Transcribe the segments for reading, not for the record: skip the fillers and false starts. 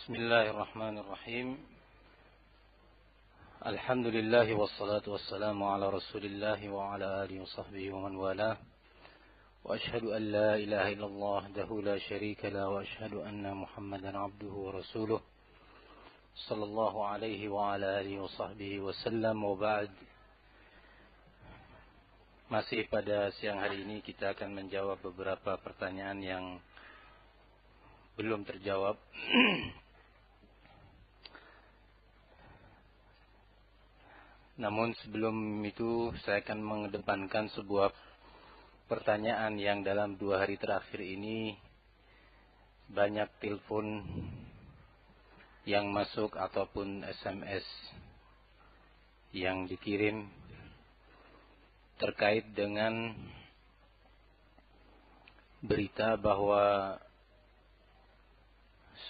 Bismillahirrahmanirrahim. Alhamdulillah wassalatu wassalamu ala Rasulillah wa ala alihi wa sahbihi wa man wala. Wa ashhadu an la ilaha illallah wahdahu la syarika la wa ashhadu anna Muhammadan abduhu wa rasuluh. Sallallahu alaihi wa ala alihi wa sahbihi wa sallam wa ba'd. Masih pada siang hari ini kita akan menjawab beberapa pertanyaan yang belum terjawab. Namun sebelum itu saya akan mengedepankan sebuah pertanyaan yang dalam 2 hari terakhir ini banyak telepon yang masuk ataupun SMS yang dikirim terkait dengan berita bahwa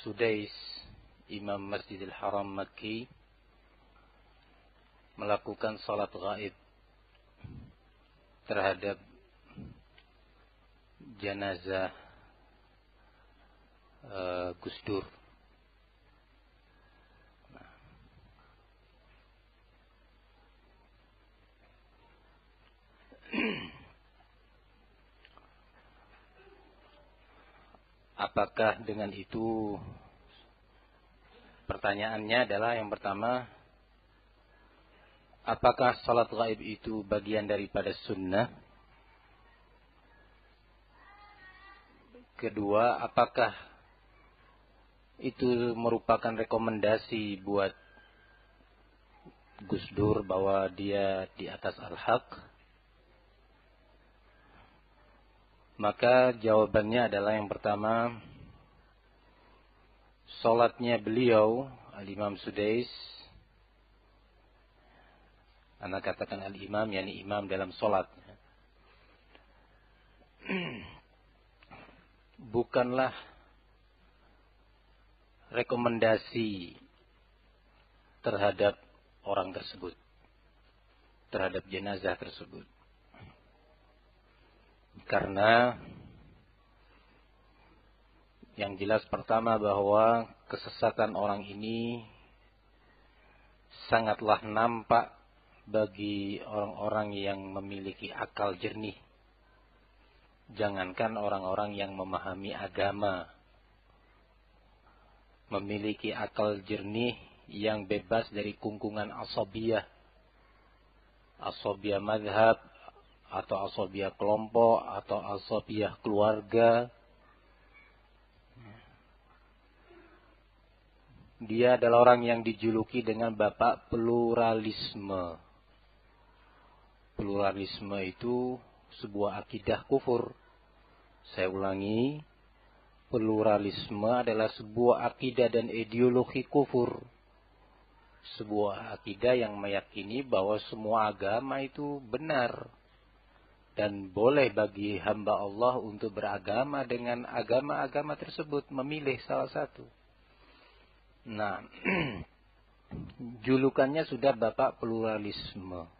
Sudais, Imam Masjidil Haram Makki, melakukan salat gaib terhadap jenazah Gus Dur. Apakah dengan itu, pertanyaannya adalah yang pertama, apakah salat gaib itu bagian daripada sunnah? Kedua, apakah itu merupakan rekomendasi buat Gus Dur bahwa dia di atas al-haq? Maka jawabannya adalah yang pertama, salatnya beliau, Al-Imam Sudais, Anda katakan al-imam, yakni imam dalam solat, bukanlah rekomendasi terhadap orang tersebut, terhadap jenazah tersebut. Karena yang jelas pertama bahwa kesesatan orang ini sangatlah nampak bagi orang-orang yang memiliki akal jernih. Jangankan orang-orang yang memahami agama, memiliki akal jernih yang bebas dari kungkungan asabiyah madhab, atau asabiyah kelompok, atau asabiyah keluarga. Dia adalah orang yang dijuluki dengan bapak pluralisme. Pluralisme itu sebuah akidah kufur. Saya ulangi, pluralisme adalah sebuah akidah dan ideologi kufur. Sebuah akidah yang meyakini bahwa semua agama itu benar dan boleh bagi hamba Allah untuk beragama dengan agama-agama tersebut, memilih salah satu. Nah, julukannya sudah bapak pluralisme.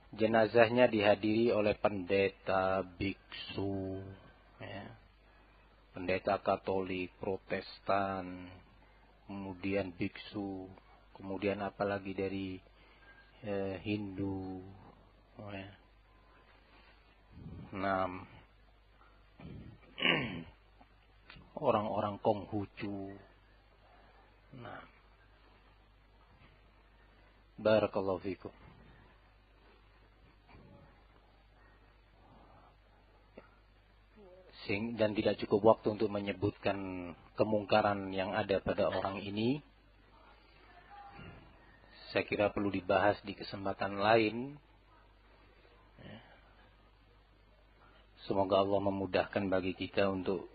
Jenazahnya dihadiri oleh pendeta, biksu, ya, pendeta Katolik, Protestan, kemudian biksu, kemudian apalagi dari Hindu, ya. Nah, orang-orang Konghucu. Nah, barakallahu fikum. Dan tidak cukup waktu untuk menyebutkan kemungkaran yang ada pada orang ini. Saya kira perlu dibahas di kesempatan lain. Semoga Allah memudahkan bagi kita untuk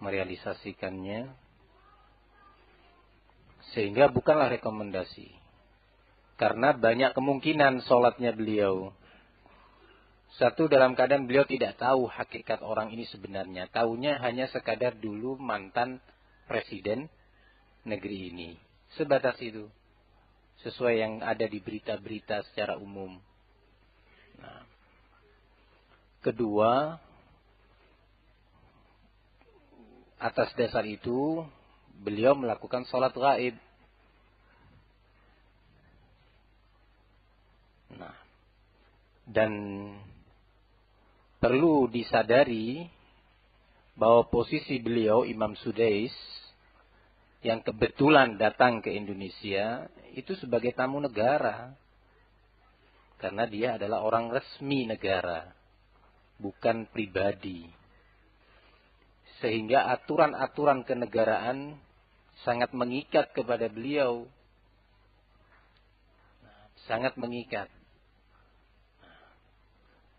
merealisasikannya. Sehingga bukanlah rekomendasi. Karena banyak kemungkinan sholatnya beliau. Satu, dalam keadaan beliau tidak tahu hakikat orang ini sebenarnya. Taunya hanya sekadar dulu mantan presiden negeri ini. Sebatas itu. Sesuai yang ada di berita-berita secara umum. Nah. Kedua, atas dasar itu beliau melakukan sholat gaib. Nah, dan perlu disadari bahwa posisi beliau Imam Sudais yang kebetulan datang ke Indonesia itu sebagai tamu negara. Karena dia adalah orang resmi negara, bukan pribadi. Sehingga aturan-aturan kenegaraan sangat mengikat kepada beliau. Sangat mengikat.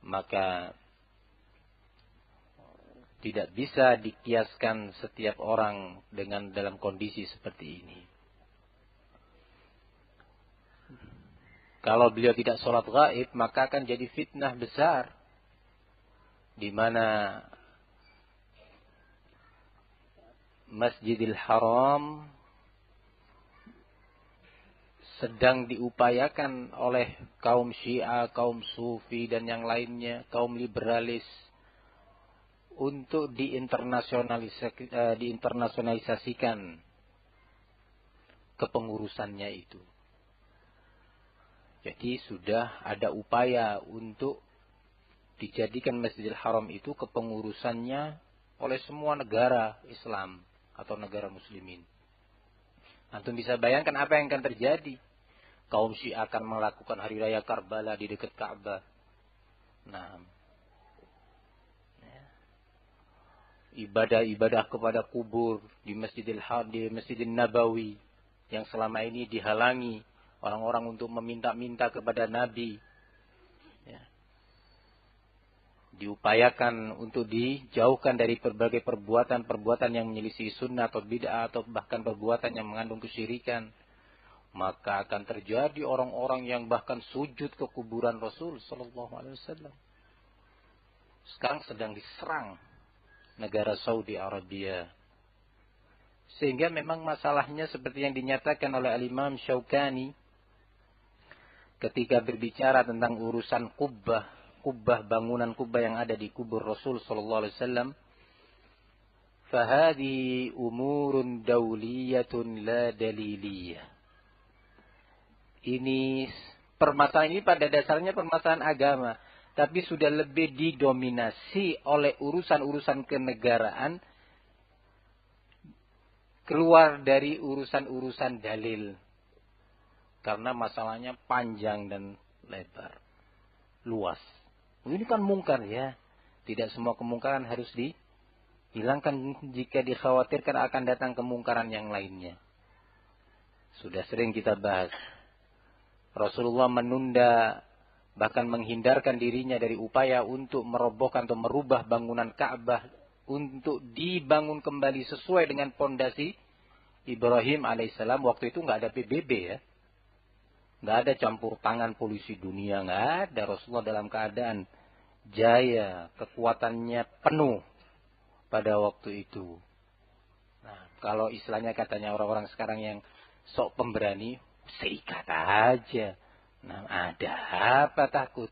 Maka tidak bisa dikiaskan setiap orang dengan dalam kondisi seperti ini. Kalau beliau tidak sholat gaib, maka akan jadi fitnah besar. Di mana Masjidil Haram sedang diupayakan oleh kaum Syiah, kaum Sufi, dan yang lainnya, kaum liberalis, untuk diinternasionalisasikan kepengurusannya itu. Jadi sudah ada upaya untuk dijadikan Masjidil Haram itu kepengurusannya oleh semua negara Islam atau negara Muslimin. Antum bisa bayangkan apa yang akan terjadi. Kaum Syiah akan melakukan hari raya Karbala di dekat Ka'bah. Nah, ibadah-ibadah kepada kubur di Masjidil Haram, di Masjidil Nabawi yang selama ini dihalangi orang-orang untuk meminta-minta kepada Nabi, ya, diupayakan untuk dijauhkan dari berbagai perbuatan-perbuatan yang menyelisih sunnah atau bid'ah atau bahkan perbuatan yang mengandung kesyirikan. Maka akan terjadi orang-orang yang bahkan sujud ke kuburan Rasul sallallahu alaihi wasallam. Sekarang sedang diserang negara Saudi Arabia. Sehingga memang masalahnya seperti yang dinyatakan oleh Al-Imam Syaukani ketika berbicara tentang urusan kubbah bangunan kubbah yang ada di kubur Rasul sallallahu alaihi wasallam, "Fahadhi umurun dawliyatun la daliliyah." Ini permasalahan ini pada dasarnya permasalahan agama, tapi sudah lebih didominasi oleh urusan-urusan kenegaraan, keluar dari urusan-urusan dalil. Karena masalahnya panjang dan lebar, luas. Ini kan mungkar ya. Tidak semua kemungkaran harus dihilangkan jika dikhawatirkan akan datang kemungkaran yang lainnya. Sudah sering kita bahas. Rasulullah menunda, bahkan menghindarkan dirinya dari upaya untuk merobohkan atau merubah bangunan Ka'bah untuk dibangun kembali sesuai dengan pondasi Ibrahim alaihissalam. Waktu itu nggak ada PBB ya, nggak ada campur tangan polisi dunia, nggak ada. Rasulullah dalam keadaan jaya, kekuatannya penuh pada waktu itu. Nah, kalau istilahnya katanya orang-orang sekarang yang sok pemberani, seikat aja. Nah, ada apa takut?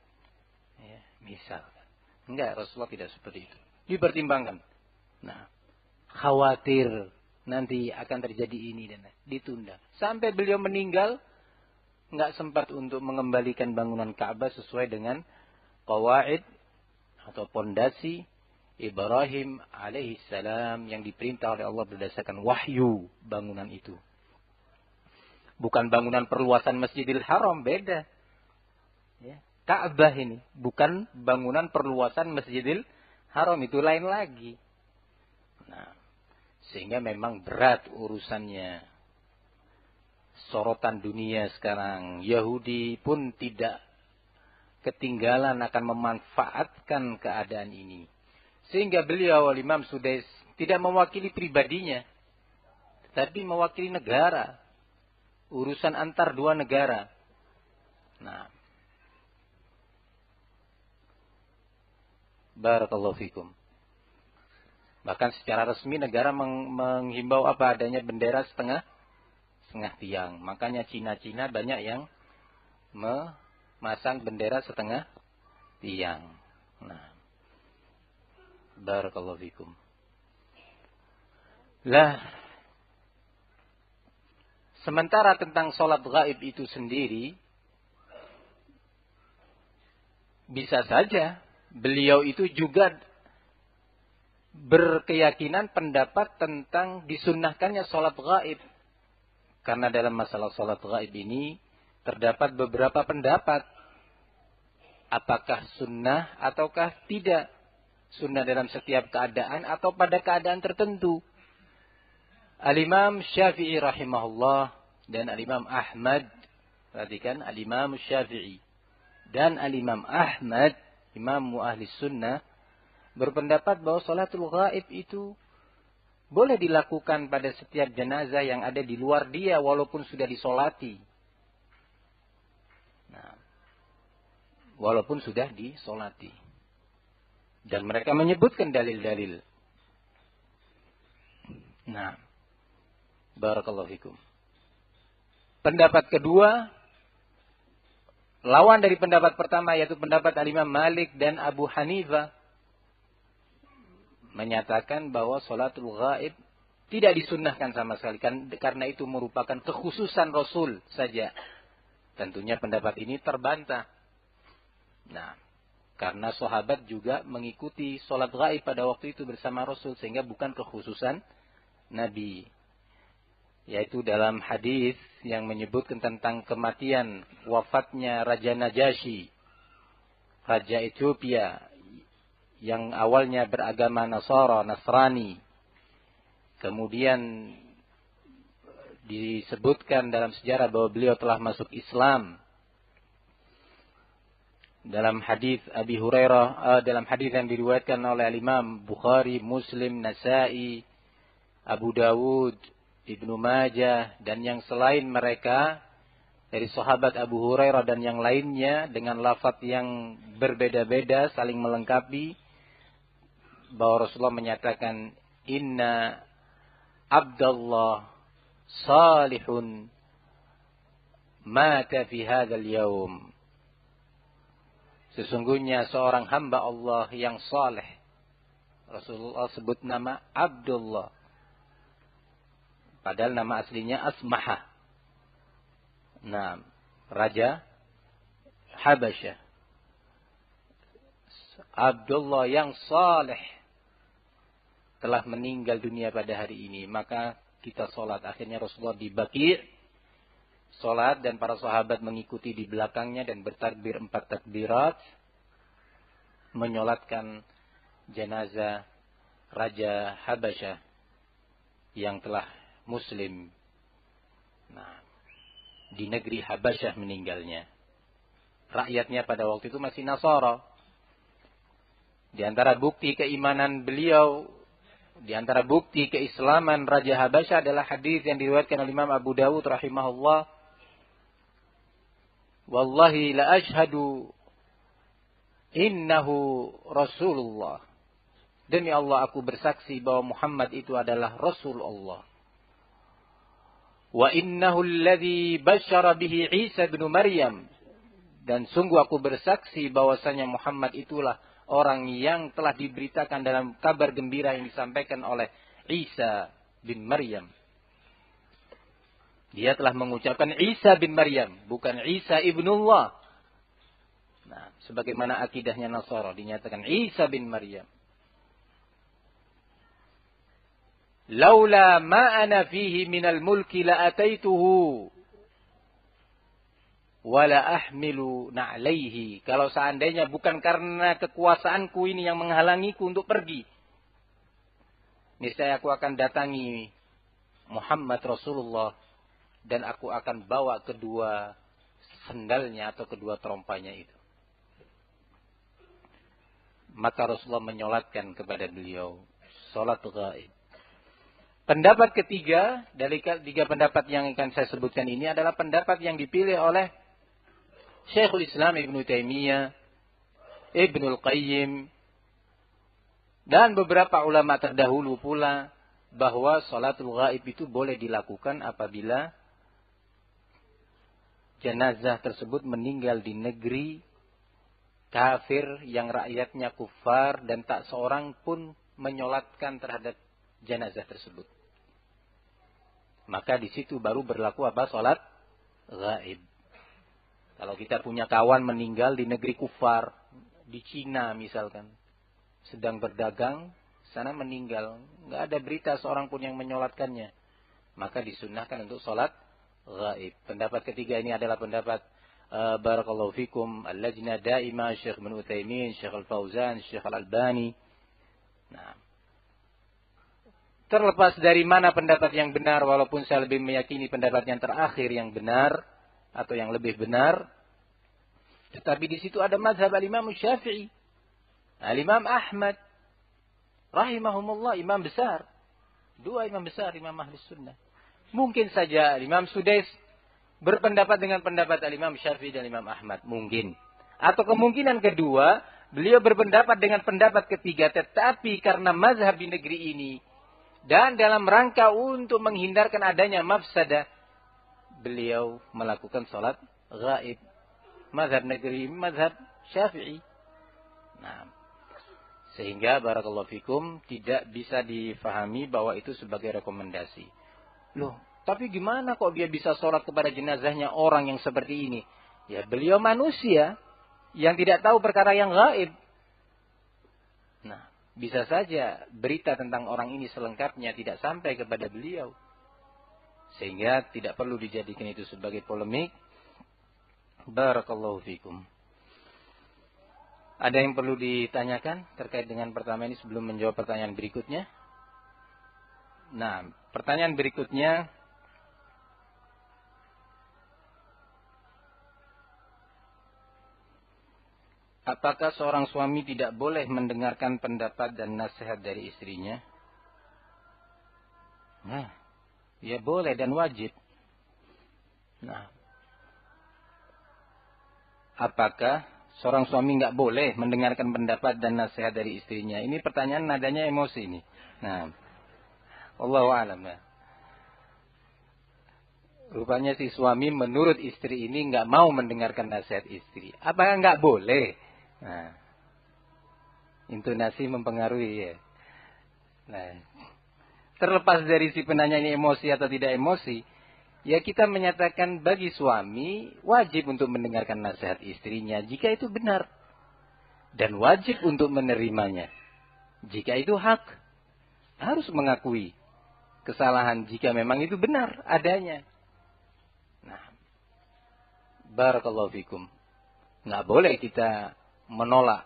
Ya, misal. Enggak, Rasulullah tidak seperti itu. Dipertimbangkan. Nah, khawatir nanti akan terjadi ini dan ditunda. Sampai beliau meninggal, enggak sempat untuk mengembalikan bangunan Ka'bah sesuai dengan qawaid atau pondasi Ibrahim alaihissalam yang diperintah oleh Allah berdasarkan wahyu bangunan itu. Bukan bangunan perluasan Masjidil Haram, beda. Ya. Ka'bah ini bukan bangunan perluasan Masjidil Haram, itu lain lagi. Nah, sehingga memang berat urusannya. Sorotan dunia sekarang, Yahudi pun tidak ketinggalan akan memanfaatkan keadaan ini. Sehingga beliau Imam Sudais tidak mewakili pribadinya, tetapi mewakili negara. Urusan antar dua negara. Nah, barakallahu fikum. Bahkan secara resmi negara menghimbau apa adanya bendera setengah tiang. Makanya Cina banyak yang memasang bendera setengah tiang. Nah, barakallahu fikum. Lah, sementara tentang sholat gaib itu sendiri, bisa saja beliau itu juga berkeyakinan pendapat tentang disunnahkannya sholat gaib. Karena dalam masalah sholat gaib ini terdapat beberapa pendapat. Apakah sunnah ataukah tidak. Sunnah dalam setiap keadaan atau pada keadaan tertentu. Al-Imam Syafi'i rahimahullah dan Al-Imam Ahmad. Perhatikan, Al-Imam Syafi'i dan Al-Imam Ahmad, Imam Ahli Sunnah, berpendapat bahwa sholatul gaib itu boleh dilakukan pada setiap jenazah yang ada di luar dia walaupun sudah disolati. Nah, walaupun sudah disolati. Dan mereka menyebutkan dalil-dalil. Nah, barakallahu fikum. Pendapat kedua, lawan dari pendapat pertama, yaitu pendapat Al-Imam Malik dan Abu Hanifah, menyatakan bahwa sholatul gaib tidak disunnahkan sama sekali. Karena itu merupakan kekhususan Rasul saja. Tentunya pendapat ini terbantah. Nah, karena sahabat juga mengikuti sholat gaib pada waktu itu bersama Rasul. Sehingga bukan kekhususan Nabi. Yaitu dalam hadis yang menyebutkan tentang kematian, wafatnya Raja Najasyi, Raja Ethiopia, yang awalnya beragama Nasrani. Kemudian disebutkan dalam sejarah bahwa beliau telah masuk Islam. Dalam hadis Abi Hurairah, dalam hadis yang diriwayatkan oleh Imam Bukhari, Muslim, Nasa'i, Abu Dawud, Ibnu Majah, dan yang selain mereka dari sahabat Abu Hurairah dan yang lainnya dengan lafaz yang berbeda-beda saling melengkapi, bahwa Rasulullah menyatakan, Inna Abdullah salihun mata fi hadzal yaum. Sesungguhnya seorang hamba Allah yang saleh. Rasulullah sebut nama Abdullah. Padahal nama aslinya Asmahah. Nah, Raja Habasyah. Abdullah yang saleh telah meninggal dunia pada hari ini. Maka kita sholat. Akhirnya Rasulullah di Baqi' sholat dan para sahabat mengikuti di belakangnya dan bertakbir 4 takbirat. Menyolatkan jenazah Raja Habasyah yang telah Muslim. Nah, di negeri Habasyah meninggalnya. Rakyatnya pada waktu itu masih Nasara. Di antara bukti keimanan beliau, di antara bukti keislaman Raja Habasyah adalah hadis yang diriwayatkan oleh Imam Abu Dawud rahimahullah. Wallahi la ashhadu innahu Rasulullah. Demi Allah aku bersaksi bahwa Muhammad itu adalah Rasul Allah. Wa innahu alladhi basyara bihi Isa bin Maryam. Dan sungguh aku bersaksi bahwasanya Muhammad itulah orang yang telah diberitakan dalam kabar gembira yang disampaikan oleh Isa bin Maryam. Dia telah mengucapkan Isa bin Maryam, bukan Isa ibnullah. Nah, sebagaimana akidahnya Nasara dinyatakan Isa bin Maryam. Laula ma ana fihi minal mulki la ataituhu wala ahmilu na'laihi. Kalau seandainya bukan karena kekuasaanku ini yang menghalangiku untuk pergi, niscaya aku akan datangi Muhammad Rasulullah dan aku akan bawa kedua sendalnya atau kedua terompanya itu. Maka Rasulullah menyolatkan kepada beliau salat gaib. Pendapat ketiga dari 3 pendapat yang akan saya sebutkan ini adalah pendapat yang dipilih oleh Syekhul Islam Ibnu Taimiyah, Ibnul Qayyim, dan beberapa ulama terdahulu pula, bahwa salatul gaib itu boleh dilakukan apabila jenazah tersebut meninggal di negeri kafir yang rakyatnya kufar dan tak seorang pun menyolatkan terhadap jenazah tersebut. maka di situ baru berlaku apa? Salat gaib. Kalau kita punya kawan meninggal di negeri kufar, di Cina misalkan, sedang berdagang, sana meninggal, nggak ada berita seorang pun yang menyolatkannya, maka disunnahkan untuk salat gaib. Pendapat ketiga ini adalah pendapat barakallahu fikum al-lajnah daimah Syekh Ibnu Utsaimin, Syekh Al-Fauzan, Syekh Al-Albani. Nah, terlepas dari mana pendapat yang benar, walaupun saya lebih meyakini pendapat yang terakhir yang benar atau yang lebih benar, tetapi di situ ada mazhab al-Imam Syafi'i, al-Imam Ahmad, rahimahumullah, imam besar, dua imam besar, imam Ahlus Sunnah. Mungkin saja Imam Sudais berpendapat dengan pendapat al-Imam Syafi'i dan Imam Ahmad, mungkin. Atau kemungkinan kedua, beliau berpendapat dengan pendapat ketiga, tetapi karena mazhab di negeri ini dan dalam rangka untuk menghindarkan adanya mafsadah, beliau melakukan salat gaib. Mazhab negeri, mazhab Syafi'i. Nah, sehingga barakallahu fikum tidak bisa difahami bahwa itu sebagai rekomendasi. Loh, tapi gimana kok dia bisa sholat kepada jenazahnya orang yang seperti ini? Ya, beliau manusia yang tidak tahu perkara yang gaib. Nah, bisa saja berita tentang orang ini selengkapnya tidak sampai kepada beliau. Sehingga tidak perlu dijadikan itu sebagai polemik. Barakallahu fikum. Ada yang perlu ditanyakan terkait dengan pertanyaan ini sebelum menjawab pertanyaan berikutnya? Nah, pertanyaan berikutnya, apakah seorang suami tidak boleh mendengarkan pendapat dan nasihat dari istrinya? Nah, ya boleh dan wajib. Nah, apakah seorang suami nggak boleh mendengarkan pendapat dan nasihat dari istrinya? Ini pertanyaan nadanya emosi ini. Nah, Allahu a'lam. Rupanya si suami menurut istri ini nggak mau mendengarkan nasihat istri. Apakah nggak boleh? Nah, intonasi mempengaruhi ya. Nah, terlepas dari si penanya ini emosi atau tidak emosi, ya kita menyatakan bagi suami wajib untuk mendengarkan nasihat istrinya jika itu benar. Dan wajib untuk menerimanya. Jika itu hak, harus mengakui kesalahan jika memang itu benar adanya. Nah, barakallahu fikum. Nggak boleh kita menolak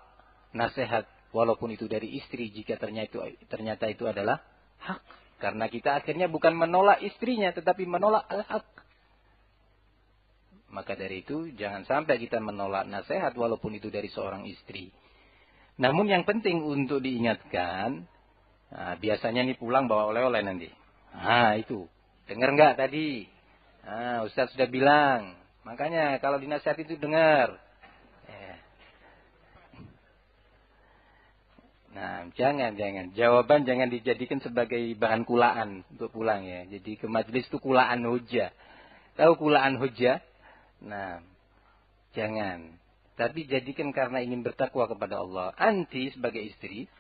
nasihat walaupun itu dari istri jika ternyata itu adalah hak. Karena kita akhirnya bukan menolak istrinya tetapi menolak al-haq. Maka dari itu jangan sampai kita menolak nasihat walaupun itu dari seorang istri. Namun yang penting untuk diingatkan, nah, biasanya nih pulang bawa oleh-oleh nanti. Nah itu, dengar nggak tadi? Nah, Ustaz sudah bilang. Makanya kalau dinasihat itu dengar. Nah, jangan. Jawaban jangan dijadikan sebagai bahan kulaan untuk pulang ya. Jadi ke majelis itu kulaan hujah. Tahu kulaan hujah? Nah, jangan. Tapi jadikan karena ingin bertakwa kepada Allah. Anti sebagai istri,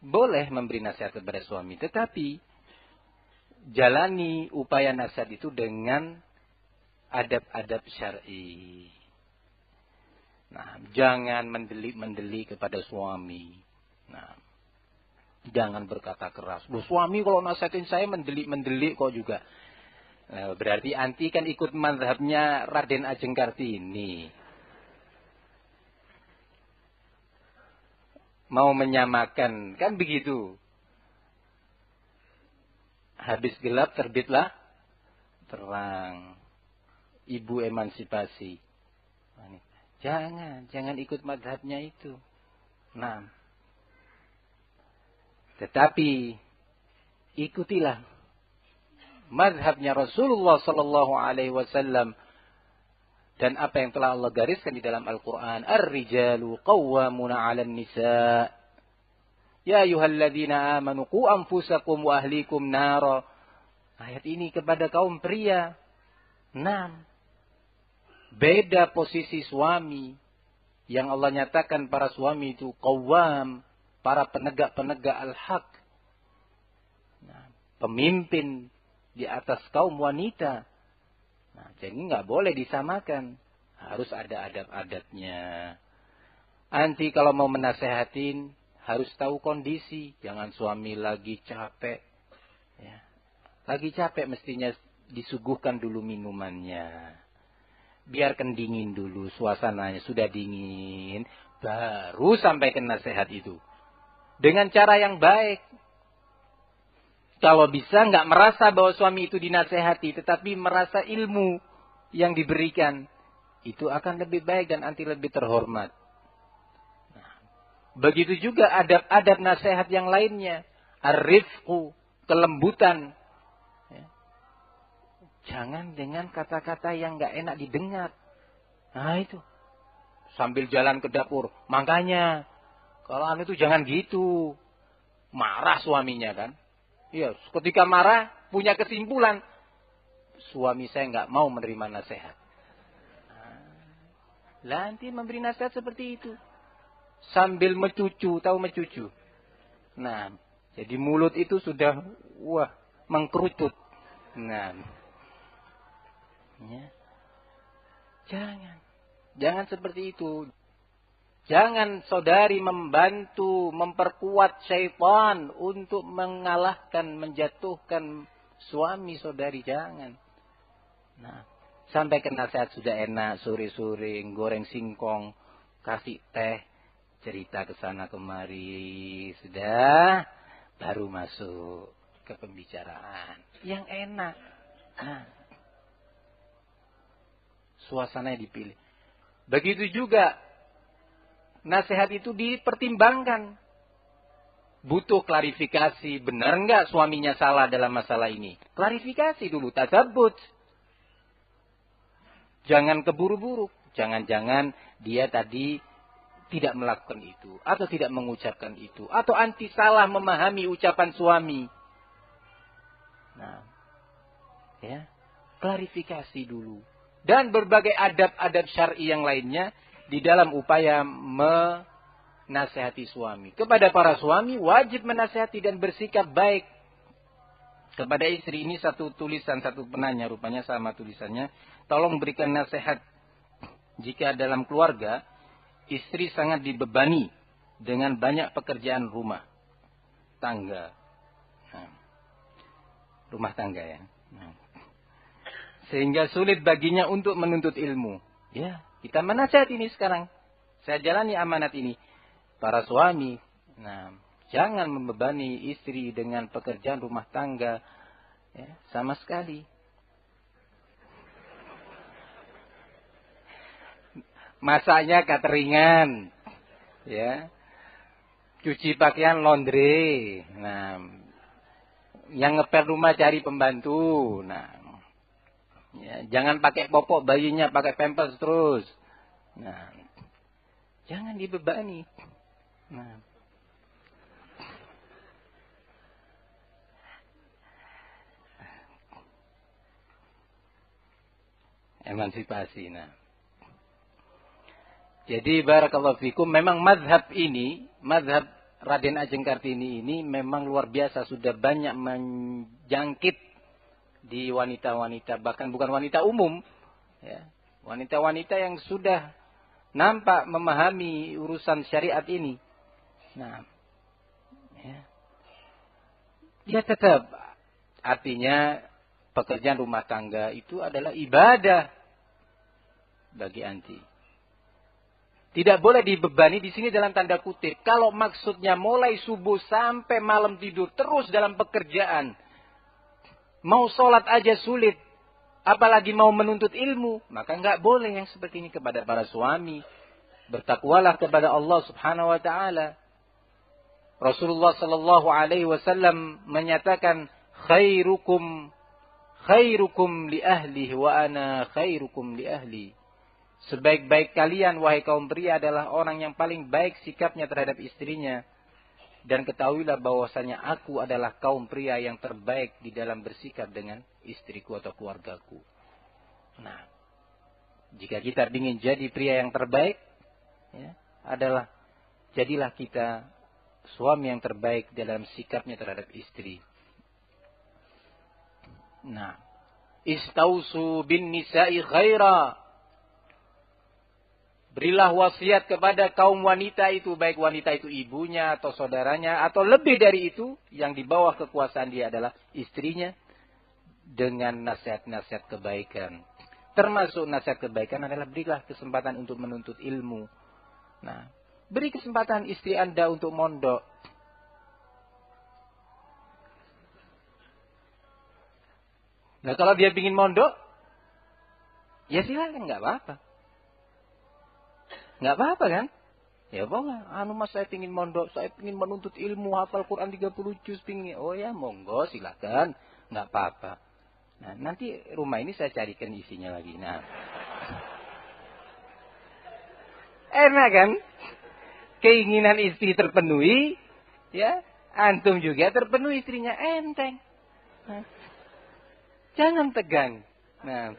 boleh memberi nasihat kepada suami. Tetapi, jalani upaya nasihat itu dengan adab-adab syar'i. Nah, jangan mendelik kepada suami. Nah, jangan berkata keras. Suami kalau nasihatin saya mendelik kok juga. Nah, berarti anti kan ikut mazhabnya Raden Ajeng Kartini. Mau menyamakan, kan begitu. Habis gelap terbitlah terang. Ibu emansipasi. Jangan ikut mazhabnya itu. Nah, tetapi ikutilah mazhabnya Rasulullah sallallahu alaihi wasallam dan apa yang telah Allah gariskan di dalam Al-Qur'an. Ar-rijalu qawwamuna 'alan nisa. Ya ayyuhalladzina amanu qu anfusakum wa ahlikum nara. Ayat ini kepada kaum pria. 6. Beda posisi suami yang Allah nyatakan para suami itu qawwam, para penegak-penegak al-haq. Nah, pemimpin di atas kaum wanita. Nah, jadi nggak boleh disamakan. Harus ada adab-adabnya. Anti kalau mau menasehatin, harus tahu kondisi. Jangan suami lagi capek. Ya. Lagi capek mestinya disuguhkan dulu minumannya. Biarkan dingin dulu suasananya. Sudah dingin, baru sampaikan nasihat itu. Dengan cara yang baik. Kalau bisa nggak merasa bahwa suami itu dinasehati, tetapi merasa ilmu yang diberikan. Itu akan lebih baik dan anti lebih terhormat. Nah, begitu juga adab-adab nasihat yang lainnya. Ar-rifqu, kelembutan. Ya. Jangan dengan kata-kata yang nggak enak didengar. Nah itu. Sambil jalan ke dapur. Makanya, kalau anu itu jangan gitu. Marah suaminya kan. Iya, ketika marah, punya kesimpulan. Suami saya nggak mau menerima nasihat. Nah, nanti memberi nasihat seperti itu. Sambil mencucu, tahu mencucu. Nah, jadi mulut itu sudah, mengkerucut. Nah, ya. Jangan seperti itu. Jangan saudari membantu, memperkuat syaitan untuk mengalahkan, menjatuhkan suami saudari. Jangan. Nah, sampaikan nasihat sudah enak, sore-sore goreng singkong, kasih teh, cerita ke sana kemari, sudah baru masuk ke pembicaraan yang enak. Nah, suasananya dipilih. Begitu juga nasihat itu dipertimbangkan. Butuh klarifikasi. Benar enggak suaminya salah dalam masalah ini? Klarifikasi dulu. Tasabbut. Jangan keburu-buru. Jangan-jangan dia tadi tidak melakukan itu. Atau tidak mengucapkan itu. Atau anti salah memahami ucapan suami. Nah. Ya. Klarifikasi dulu. Dan berbagai adab-adab syar'i yang lainnya. Di dalam upaya menasehati suami. Kepada para suami wajib menasehati dan bersikap baik. Kepada istri ini satu tulisan, satu penanya rupanya sama tulisannya. Tolong berikan nasihat. Jika dalam keluarga, istri sangat dibebani dengan banyak pekerjaan rumah tangga. Nah, rumah tangga ya. Nah. Sehingga sulit baginya untuk menuntut ilmu. Ya, kita menasihat ini sekarang. Saya jalani amanat ini. Para suami, nah, jangan membebani istri dengan pekerjaan rumah tangga. Ya, sama sekali. Masaknya cateringan. Ya. Cuci pakaian laundry. Nah, yang ngepel rumah cari pembantu. Nah, ya, jangan pakai popok bayinya, pakai pampers terus. Nah, jangan dibebani. Nah. Emansipasi. Nah. Jadi barakallahu fikum, memang mazhab ini, mazhab Raden Ajeng Kartini ini memang luar biasa, sudah banyak menjangkit di wanita-wanita, bahkan bukan wanita umum, ya. Wanita-wanita yang sudah nampak memahami urusan syariat ini. Nah, ya tetap artinya pekerjaan rumah tangga itu adalah ibadah bagi anti. Tidak boleh dibebani di sini dalam tanda kutip. Kalau maksudnya mulai subuh sampai malam tidur terus dalam pekerjaan, mau sholat aja sulit, apalagi mau menuntut ilmu, maka nggak boleh yang seperti ini kepada para suami. Bertakwalah kepada Allah Subhanahu wa taala. Rasulullah sallallahu alaihi wasallam menyatakan, khairukum li ahli wa ana khairukum li ahli. Sebaik-baik kalian wahai kaum pria adalah orang yang paling baik sikapnya terhadap istrinya. Dan ketahuilah bahwasanya aku adalah kaum pria yang terbaik di dalam bersikap dengan istriku atau keluargaku. Nah, jika kita ingin jadi pria yang terbaik, ya, adalah jadilah kita suami yang terbaik dalam sikapnya terhadap istri. Nah, istausu bin nisa'i khaira. Berilah wasiat kepada kaum wanita itu, baik wanita itu ibunya atau saudaranya atau lebih dari itu, yang di bawah kekuasaan dia adalah istrinya, dengan nasihat-nasihat kebaikan. Termasuk nasihat kebaikan adalah berilah kesempatan untuk menuntut ilmu. Nah, beri kesempatan istri Anda untuk mondok. Nah, kalau dia ingin mondok, ya silakan, nggak apa-apa. Nggak apa-apa kan? Ya pokoknya, mas saya ingin mondok, saya ingin menuntut ilmu, hafal Quran 30 juz, pingin. Oh ya, monggo, silakan. Nggak apa-apa. Nah, nanti rumah ini saya carikan isinya lagi. Nah, enak kan? Keinginan istri terpenuhi, ya, antum juga terpenuhi, istrinya enteng. Nah, jangan tegang. Nah,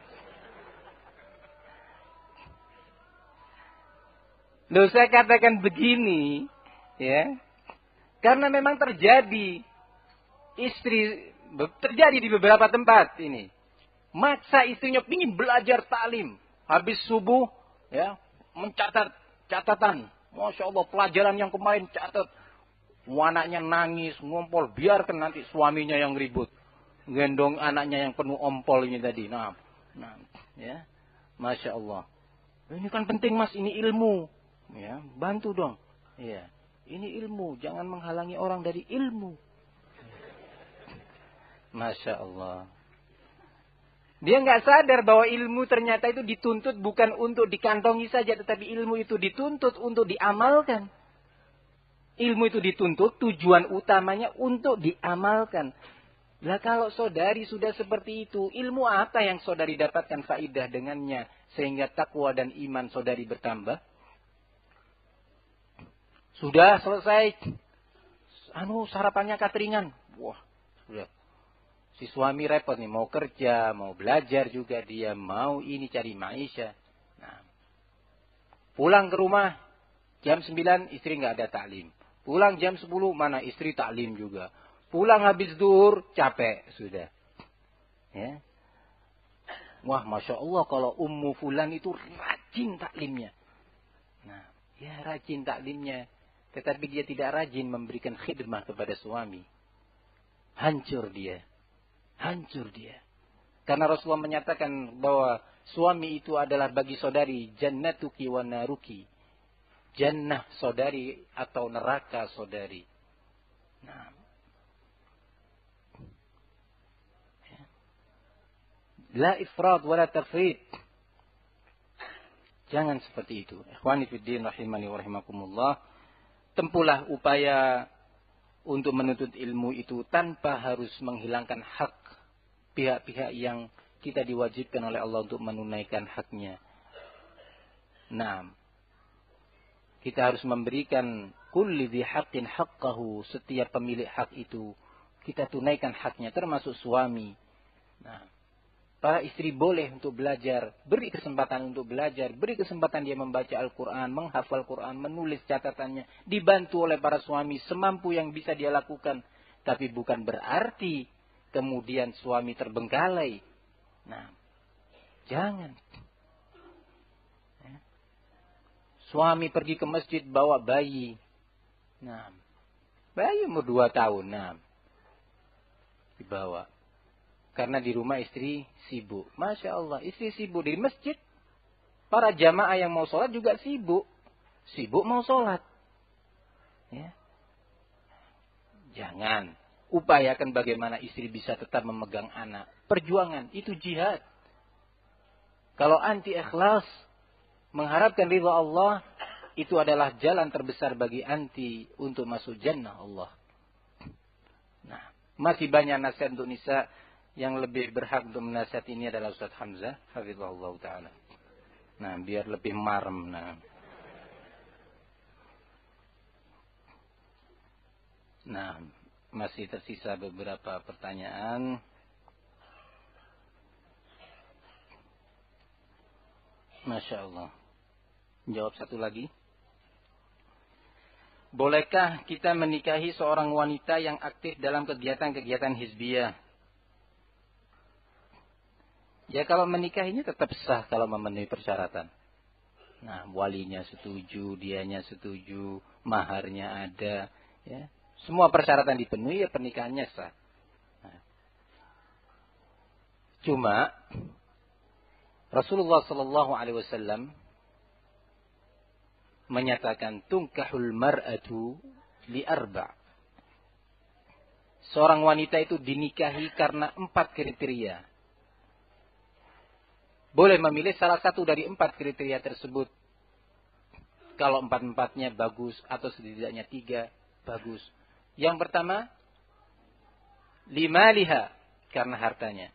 loh, saya katakan begini, ya, karena memang terjadi di beberapa tempat ini. Maksa istrinya pingin belajar taklim, habis subuh, ya, mencatat catatan. Masya Allah, pelajaran yang kemarin catat. Anaknya nangis, ngompol, biarkan nanti suaminya yang ribut. Gendong anaknya yang penuh ompol ini tadi. Nah, ya, Masya Allah. Ini kan penting mas, ini ilmu. Ya, bantu dong. Ya, ini ilmu, jangan menghalangi orang dari ilmu. Masya Allah. Dia nggak sadar bahwa ilmu ternyata itu dituntut bukan untuk dikantongi saja, tetapi ilmu itu dituntut untuk diamalkan. Ilmu itu dituntut tujuan utamanya untuk diamalkan. Lah kalau saudari sudah seperti itu, ilmu apa yang saudari dapatkan faidah dengannya sehingga takwa dan iman saudari bertambah? Sudah selesai. Sarapannya cateringan. Wah, sudah. Si suami repot nih, mau kerja, mau belajar juga dia, mau ini cari maisha. Nah, pulang ke rumah jam 9 istri nggak ada taklim. Pulang jam 10 mana istri taklim juga. Pulang habis zuhur capek sudah. Ya. Wah, Masya Allah kalau Ummu Fulan itu rajin taklimnya. Nah, ya rajin taklimnya. Tetapi dia tidak rajin memberikan khidmah kepada suami. Hancur dia. Hancur dia. Karena Rasulullah menyatakan bahwa suami itu adalah bagi saudari jannatuki wa naruki. Jannah saudari atau neraka saudari. Nah. La ifrat wa la tafrit. Jangan seperti itu. Ikhwani fiddin rahimani wa rahimakumullah. Tempuhlah upaya untuk menuntut ilmu itu tanpa harus menghilangkan hak pihak-pihak yang kita diwajibkan oleh Allah untuk menunaikan haknya. Nah, kita harus memberikan kulli dzi haqqin haqqahu, setiap pemilik hak itu kita tunaikan haknya, termasuk suami. Nah, para istri boleh untuk belajar, beri kesempatan untuk belajar, beri kesempatan dia membaca Al-Quran, menghafal Quran, menulis catatannya, dibantu oleh para suami semampu yang bisa dia lakukan. Tapi bukan berarti kemudian suami terbengkalai. Nah, jangan. Suami pergi ke masjid bawa bayi. Nah, bayi umur 2 tahun. Nah, dibawa. Karena di rumah istri sibuk. Masya Allah, istri sibuk di masjid. Para jamaah yang mau sholat juga sibuk. Sibuk mau sholat. Ya. Jangan. Upayakan bagaimana istri bisa tetap memegang anak. Perjuangan, itu jihad. Kalau anti ikhlas, mengharapkan ridha Allah, itu adalah jalan terbesar bagi anti untuk masuk jannah Allah. Nah, masih banyak nasihat untuk nisa. Yang lebih berhak untuk menasihat ini adalah Ustaz Hamzah, hafizahullah ta'ala. Nah, biar lebih marem. Nah, masih tersisa beberapa pertanyaan. Masya Allah. Jawab satu lagi. Bolehkah kita menikahi seorang wanita yang aktif dalam kegiatan-kegiatan hizbiyah? Ya kalau menikahinya tetap sah kalau memenuhi persyaratan. Nah, walinya setuju, dianya setuju, maharnya ada, ya. Semua persyaratan dipenuhi, ya pernikahannya sah. Nah. Cuma Rasulullah sallallahu alaihi wasallam menyatakan tunkahul mar'atu li arba'. Seorang wanita itu dinikahi karena 4 kriteria. Boleh memilih salah satu dari 4 kriteria tersebut. Kalau 4-4-nya bagus atau setidaknya 3 bagus. Yang pertama, limaliha, karena hartanya.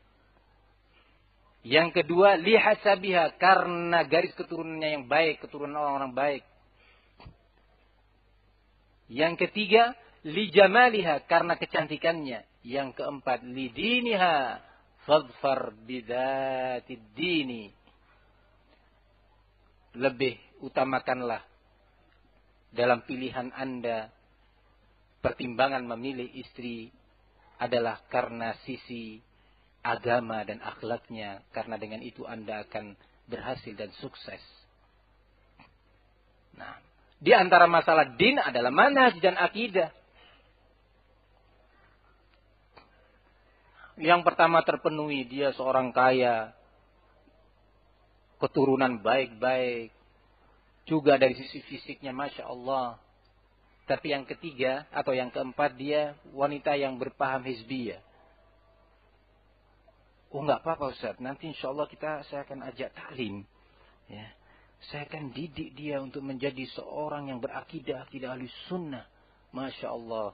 Yang kedua, lihasabiha, karena garis keturunannya yang baik, keturunan orang-orang baik. Yang ketiga, lijamaliha, karena kecantikannya. Yang keempat, lidiniha, fadfar bidatid dini. Lebih utamakanlah dalam pilihan Anda, pertimbangan memilih istri adalah karena sisi agama dan akhlaknya. Karena dengan itu Anda akan berhasil dan sukses. Nah, di antara masalah din adalah manhaj dan akidah. Yang pertama terpenuhi, dia seorang kaya, keturunan baik-baik, juga dari sisi fisiknya Masya Allah. Tapi yang ketiga atau yang keempat, dia wanita yang berpaham hizbiyah. Oh enggak apa-apa Ustaz, nanti insya Allah saya akan ajak taklim. Ya. Saya akan didik dia untuk menjadi seorang yang berakidah, akidah ahli sunnah. Masya Allah.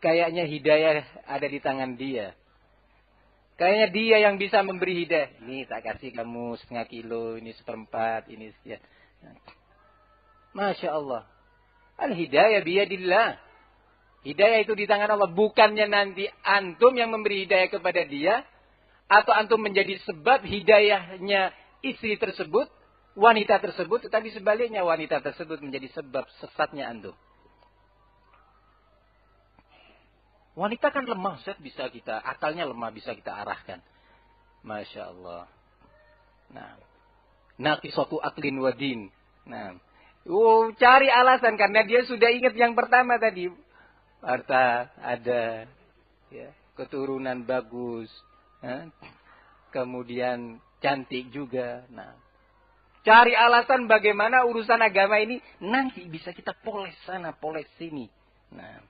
Kayaknya hidayah ada di tangan dia. Kayaknya dia yang bisa memberi hidayah. Ini tak kasih kamu 0,5 kilo, ini 1/4, ini sekian. Masya Allah. Al-hidayah biyadillah. Hidayah itu di tangan Allah. Bukannya nanti antum yang memberi hidayah kepada dia. Atau antum menjadi sebab hidayahnya istri tersebut, wanita tersebut. Tetapi sebaliknya wanita tersebut menjadi sebab sesatnya antum. Wanita kan lemah, Ustaz, akalnya lemah, bisa kita arahkan. Masya Allah. Nah, naqisatu aqlin wa din. Nah, cari alasan karena dia sudah ingat yang pertama tadi. Harta ada, ya, keturunan bagus, kemudian cantik juga. Nah, cari alasan bagaimana urusan agama ini nanti bisa kita poles sana, poles sini. Nah,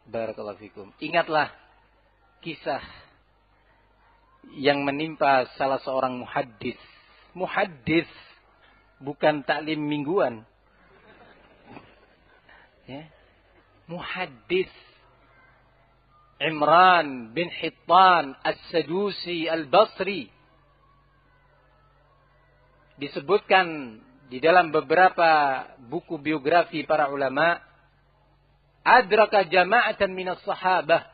barakallahu fikum. Ingatlah kisah yang menimpa salah seorang muhaddis. Muhaddis, bukan taklim mingguan. Ya. Muhaddis. Imran bin Hittan As-Sadusi Al-Basri. Disebutkan di dalam beberapa buku biografi para ulama, adraka jama'atan minas sahabah,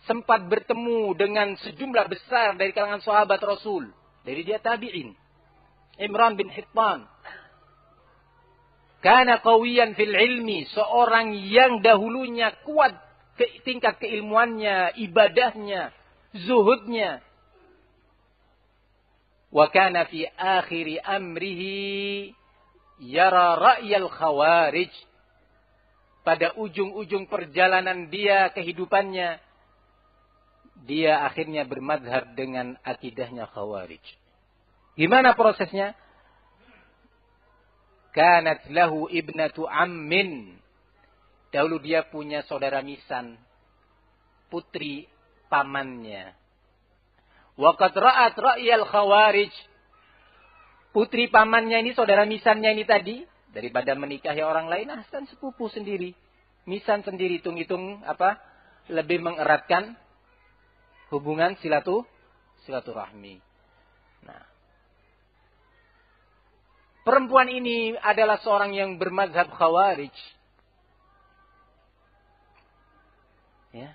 sempat bertemu dengan sejumlah besar dari kalangan sahabat Rasul. Dari dia tabi'in. Imran bin Hittan. Kana qawiyan fil ilmi, seorang yang dahulunya kuat tingkat keilmuannya, ibadahnya, zuhudnya. Wa kana fi akhiri amrihi yara ra'yal khawarij. Pada ujung-ujung perjalanan dia, kehidupannya, dia akhirnya bermadhab dengan akidahnya khawarij. Gimana prosesnya? Kanat lahu ibnatu ammin. Dahulu dia punya saudara misan, putri pamannya. Wa qad ra'at ra'yal khawarij. Putri pamannya ini, saudara misannya ini tadi, daripada menikahi orang lain, kan sepupu sendiri. Misan sendiri, hitung-hitung lebih mengeratkan hubungan silaturahmi. Nah, perempuan ini adalah seorang yang bermazhab khawarij. Ya.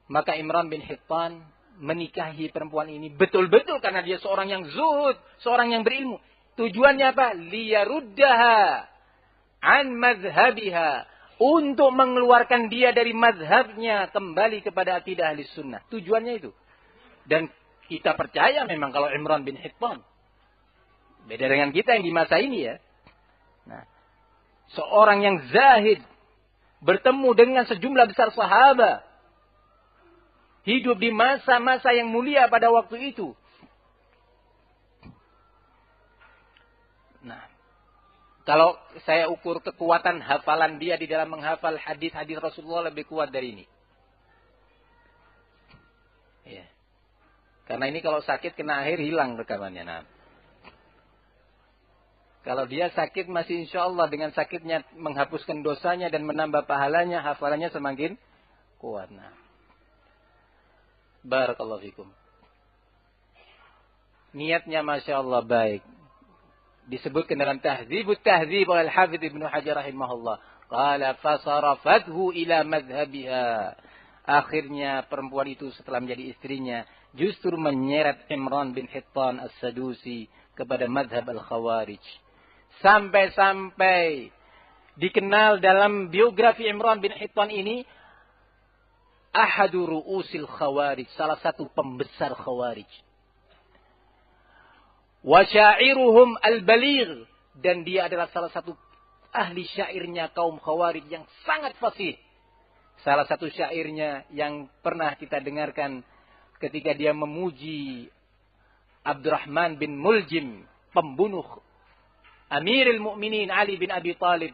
Maka Imran bin Hittan menikahi perempuan ini betul-betul karena dia seorang yang zuhud, seorang yang berilmu. Tujuannya apa? Liyaruddaha an madhabiha. Untuk mengeluarkan dia dari madhabnya kembali kepada akidah ahli sunnah. Tujuannya itu. Dan kita percaya memang kalau Imran bin Hittan. Beda dengan kita yang di masa ini ya. Nah, seorang yang zahid bertemu dengan sejumlah besar sahabat. Hidup di masa-masa yang mulia pada waktu itu. Nah, kalau saya ukur kekuatan hafalan dia di dalam menghafal hadis-hadis Rasulullah lebih kuat dari ini. Ya. Karena ini kalau sakit kena air hilang rekamannya. Nah. Kalau dia sakit masih insya Allah dengan sakitnya menghapuskan dosanya dan menambah pahalanya, hafalannya semakin kuat. Nah. Barakallahu fikum. Niatnya Masya Allah baik. Disebutkan dalam Tahdzibut Tahdzib oleh Al-Hafidz Ibnu Hajar rahimahullah. Qala fasarafathu ila madhhabiha. Akhirnya perempuan itu setelah menjadi istrinya justru menyeret Imran bin Hittan As-Sadusi kepada madhab Al-Khawarij. Sampai-sampai dikenal dalam biografi Imran bin Hittan ini ahadu ru'usil Khawarij, salah satu pembesar Khawarij. Wa syairuhum al-baligh, dan dia adalah salah satu ahli syairnya kaum Khawarij yang sangat fasih. Salah satu syairnya yang pernah kita dengarkan ketika dia memuji Abdurrahman bin Muljim, pembunuh Amirul Mukminin Ali bin Abi Thalib.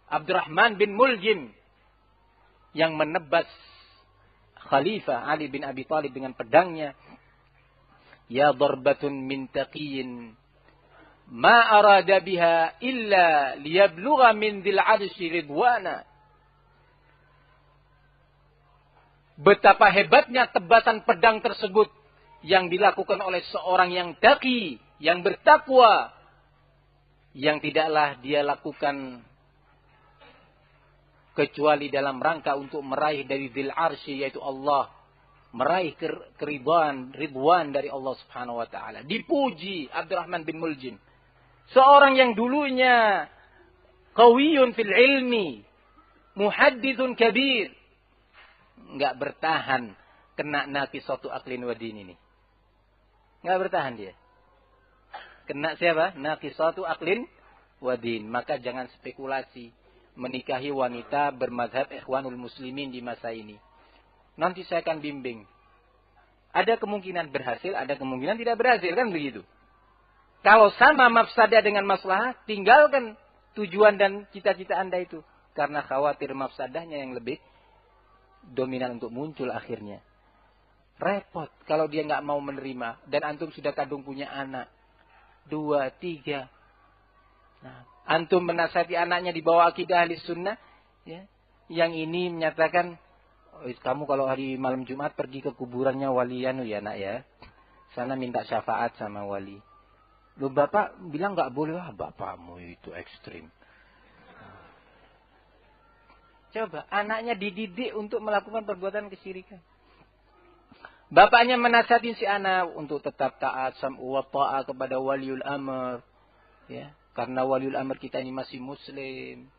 Abdurrahman bin Muljim yang menebas Khalifah Ali bin Abi Thalib dengan pedangnya. Ya darbatun min taqiyin ma arada biha illa liyablugha min dzil 'arsy ridwana. Betapa hebatnya tebasan pedang tersebut yang dilakukan oleh seorang yang taqi, yang bertakwa, yang tidaklah dia lakukan kecuali dalam rangka untuk meraih dari dzil 'arsy yaitu Allah, meraih ridwan dari Allah Subhanahu wa taala. Dipuji Abdurrahman bin Muljim, seorang yang dulunya qawiyun fil ilmi, muhadditsun kabir, enggak bertahan kena naqisatu aqlin wa din ini. Enggak bertahan dia. Kena siapa? Naqisatu aqlin wa din. Maka jangan spekulasi menikahi wanita bermadzhab Ikhwanul Muslimin di masa ini. Nanti saya akan bimbing. Ada kemungkinan berhasil, ada kemungkinan tidak berhasil, kan begitu. Kalau sama mafsadah dengan maslahah, tinggalkan tujuan dan cita-cita Anda itu. Karena khawatir mafsadahnya yang lebih dominan untuk muncul akhirnya. Repot kalau dia nggak mau menerima. Dan antum sudah kadung punya anak. 2, 3. Nah, antum menasihati anaknya di bawah akidah ahli sunnah. Ya, yang ini menyatakan, kamu kalau hari malam Jumat pergi ke kuburannya walianu ya nak ya. Sana minta syafaat sama wali. Loh bapak bilang nggak boleh. Ah, bapakmu itu ekstrim. Coba anaknya dididik untuk melakukan perbuatan kesyirikan. Bapaknya menasihati si anak untuk tetap taat sam'u wa ta'ah kepada waliul amr. Ya, karena waliul amr kita ini masih muslim.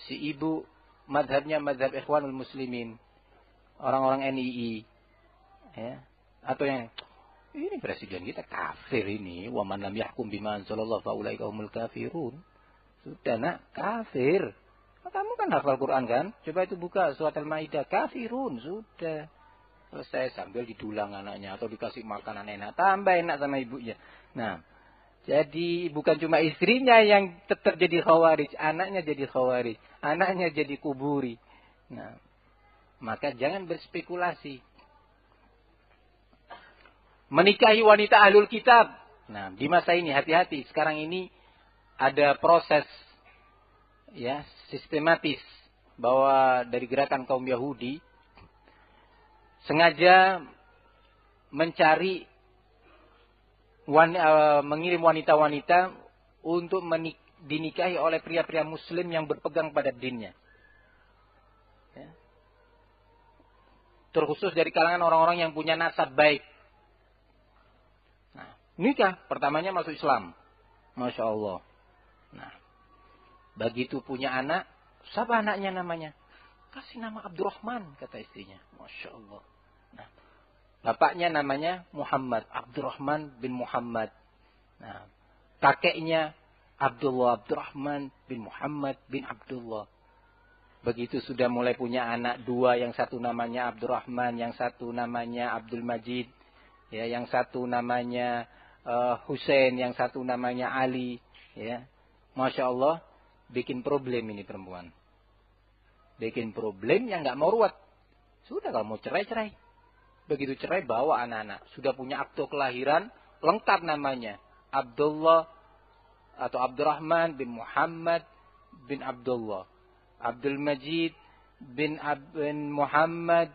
Si ibu madhabnya madhab Ikhwanul Muslimin. Orang-orang NII. Ya. Atau yang, ini presiden kita kafir ini. Wa man lam yahkum bima anzalallahu fa ulaika humul kafirun. Sudah nak, kafir. Kamu kan hafal Quran kan? Coba itu buka surat Al-Maidah. Kafirun, sudah. Selesai sambil didulang anaknya. Atau dikasih makanan enak. Tambah enak sama ibunya. Nah, jadi bukan cuma istrinya yang tetap jadi khawarij. Anaknya jadi khawarij. Anaknya jadi kuburi. Nah, maka jangan berspekulasi. Menikahi wanita ahlul kitab. Nah, di masa ini hati-hati. Sekarang ini ada proses ya sistematis bahwa dari gerakan kaum Yahudi sengaja mencari mengirim wanita-wanita untuk dinikahi oleh pria-pria muslim yang berpegang pada dinnya. Ya. Terkhusus dari kalangan orang-orang yang punya nasab baik. Nah, nikah pertamanya masuk Islam. Masya Allah. Nah, begitu punya anak, siapa anaknya namanya? Kasih nama Abdurrahman, kata istrinya. Masya Allah. Nah, Bapaknya namanya Muhammad, Abdurrahman bin Muhammad. Nah, kakeknya Abdurrahman bin Muhammad bin Abdullah. Begitu sudah mulai punya anak dua, yang satu namanya Abdurrahman, yang satu namanya Abdul Majid, ya, yang satu namanya Hussein, yang satu namanya Ali, ya. Masya Allah, bikin problem ini perempuan. Bikin problem yang nggak mau ruwet. Sudah kalau mau cerai. Begitu cerai bawa anak-anak. Sudah punya akte kelahiran, lengkap namanya. Abdullah atau Abdurrahman bin Muhammad bin Abdullah. Abdul Majid bin Muhammad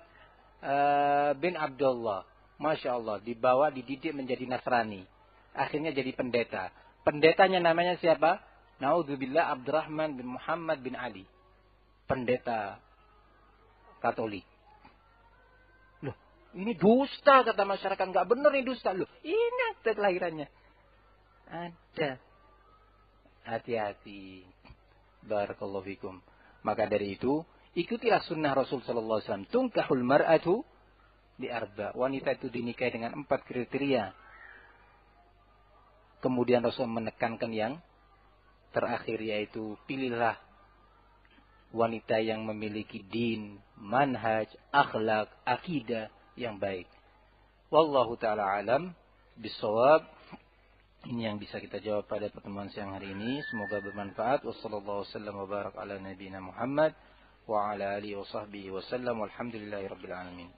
bin Abdullah. Masya Allah, dibawa, dididik menjadi Nasrani. Akhirnya jadi pendeta. Pendetanya namanya siapa? Naudzubillah, Abdurrahman bin Muhammad bin Ali. Pendeta Katolik. Loh, ini dusta kata masyarakat. Nggak benar ini dusta. Loh, ini akte kelahirannya. Ada. Hati-hati. Barakallahu fikum. Maka dari itu, ikutilah sunnah Rasul sallallahu alaihi wasallam. Tunkahul mar'atu bi arba. Wanita itu dinikahi dengan 4 kriteria. Kemudian Rasul menekankan yang terakhir, yaitu pilihlah wanita yang memiliki din, manhaj, akhlak, akidah yang baik. Wallahu ta'ala alam bisawab. Ini yang bisa kita jawab pada pertemuan siang hari ini. Semoga bermanfaat. Wassallallahu wasallam wa barak ala nabiyina Muhammad wa ala alihi wa sahbihi wasallam. Walhamdulillahi rabbil alamin.